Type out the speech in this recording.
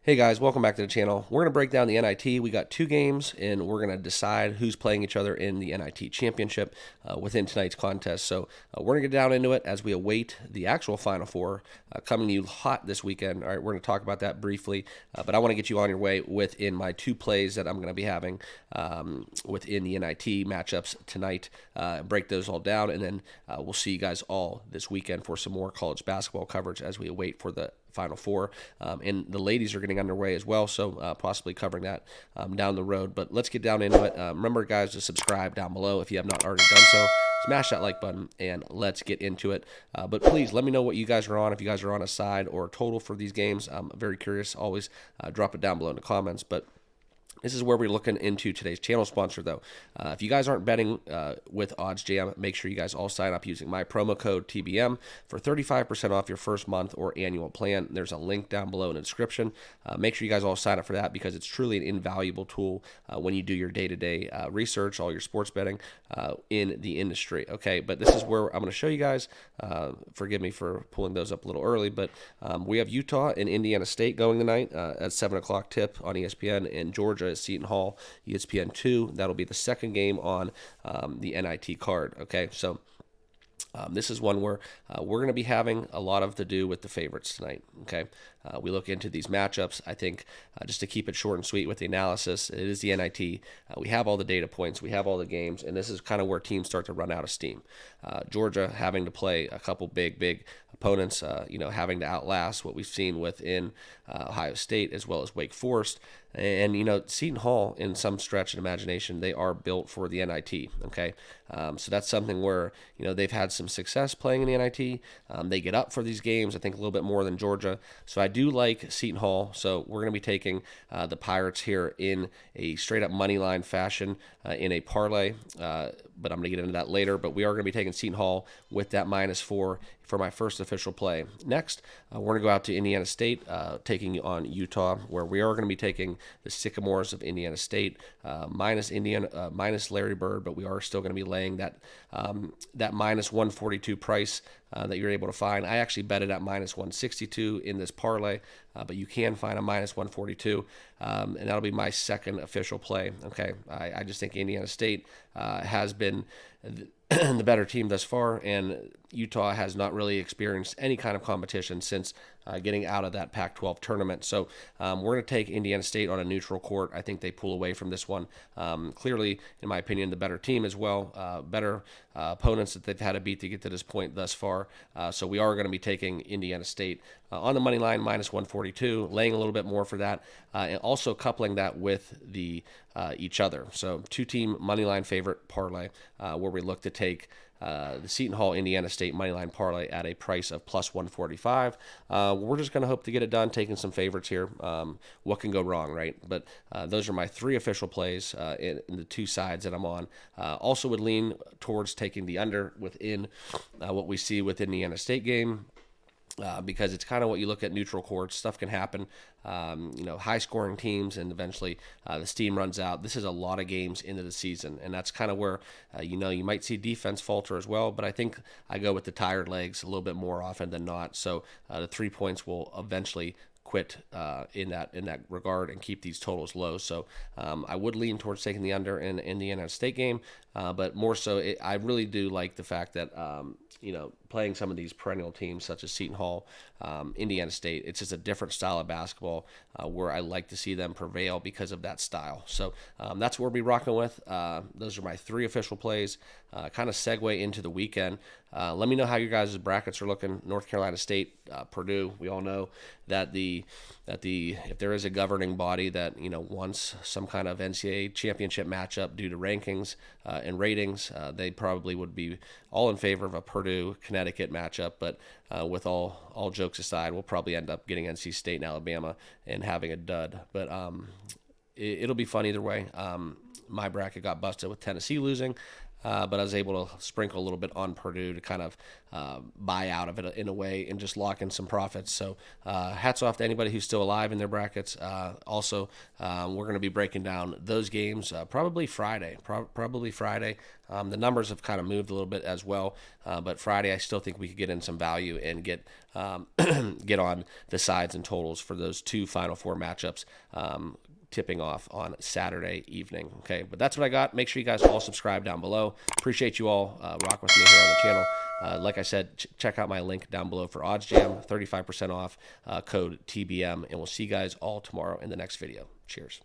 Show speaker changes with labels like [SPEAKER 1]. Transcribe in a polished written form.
[SPEAKER 1] Hey guys, welcome back to the channel. We're going to break down the NIT. We got two games, and we're going to decide who's playing each other in the NIT championship within tonight's contest. So we're going to get down into it as we await the actual Final Four coming to you hot this weekend. All right, we're going to talk about that briefly, but I want to get you on your way within my two plays that I'm going to be having within the NIT matchups tonight. Break those all down, and then we'll see you guys all this weekend for some more college basketball coverage as we await for the Final Four. And the ladies are getting underway as well, so possibly covering that down the road. But let's get down into it. Remember, guys, to subscribe down below if you have not already done so. Smash that like button, and let's get into it. But please let me know what you guys are on, if you guys are on a side or a total for these games. I'm very curious. Always drop it down below in the comments. But this is where we're looking into today's channel sponsor, though. If you guys aren't betting with OddsJam, make sure you guys all sign up using my promo code TBM for 35% off your first month or annual plan. There's a link down below in the description. Make sure you guys all sign up for that because it's truly an invaluable tool when you do your day-to-day research, all your sports betting in the industry. Okay, but this is where I'm going to show you guys. Forgive me for pulling those up a little early, but we have Utah and Indiana State going tonight at 7 o'clock tip on ESPN, and Georgia Seton Hall, ESPN2. That'll be the second game on the NIT card. Okay, so this is one where we're going to be having a lot of to do with the favorites tonight. Okay, we look into these matchups. I think just to keep it short and sweet with the analysis, it is the NIT. We have all the data points, we have all the games, and this is kind of where teams start to run out of steam. Georgia having to play a couple big opponents, having to outlast what we've seen within Ohio State as well as Wake Forest. And, Seton Hall, in some stretch of imagination, they are built for the NIT, okay? So that's something where, they've had some success playing in the NIT. They get up for these games, I think, a little bit more than Georgia. So I do like Seton Hall. So we're going to be taking the Pirates here in a straight-up money line fashion in a parlay. But I'm going to get into that later. But we are going to be taking Seton Hall with that -4 for my first official play. Next, we're going to go out to Indiana State, taking on Utah, where we are going to be taking the Sycamores of Indiana State, minus Larry Bird, but we are still going to be laying that -142 price that you're able to find. I actually bet it at -162 in this parlay, but you can find a -142, and that'll be my second official play. Okay, I just think Indiana State has been the better team thus far, and Utah has not really experienced any kind of competition since getting out of that Pac-12 tournament. So we're going to take Indiana State on a neutral court. I think they pull away from this one. Clearly, in my opinion, the better team as well, better opponents that they've had to beat to get to this point thus far. So we are going to be taking Indiana State on the money line, -142, laying a little bit more for that, and also coupling that with the each other. So two-team money line favorite parlay, where we look to take the Seton Hall Indiana State moneyline parlay at a price of +145. We're just going to hope to get it done, taking some favorites here. What can go wrong, right? But those are my three official plays in the two sides that I'm on. Also would lean towards taking the under within what we see within the Indiana State game. Because it's kind of what you look at neutral courts. Stuff can happen, high-scoring teams, and eventually the steam runs out. This is a lot of games into the season, and that's kind of where, you might see defense falter as well, but I think I go with the tired legs a little bit more often than not, so the 3 points will eventually quit in that regard and keep these totals low. So I would lean towards taking the under in the Indiana State game, but more so, I really do like the fact that playing some of these perennial teams such as Seton Hall, Indiana State, it's just a different style of basketball where I like to see them prevail because of that style. So that's what we'll be rocking with. Those are my three official plays. Kind of segue into the weekend. Let me know how your guys' brackets are looking. North Carolina State, Purdue. We all know that if there is a governing body that wants some kind of NCAA championship matchup due to rankings and ratings, they probably would be all in favor of a Purdue Connecticut matchup. But with all jokes aside, we'll probably end up getting NC State and Alabama and having a dud. But it'll be fun either way. My bracket got busted with Tennessee losing. but I was able to sprinkle a little bit on Purdue to kind of buy out of it in a way and just lock in some profits. So hats off to anybody who's still alive in their brackets. Also, we're going to be breaking down those games probably Friday. Probably Friday. The numbers have kind of moved a little bit as well, but Friday I still think we could get in some value and get get on the sides and totals for those two Final Four matchups. Tipping off on Saturday evening. Okay, but that's what I got. Make sure you guys all subscribe down below. Appreciate you all rock with me here on the channel. Like I said, check out my link down below for OddsJam, 35% off, code TBM, and we'll see you guys all tomorrow in the next video. Cheers.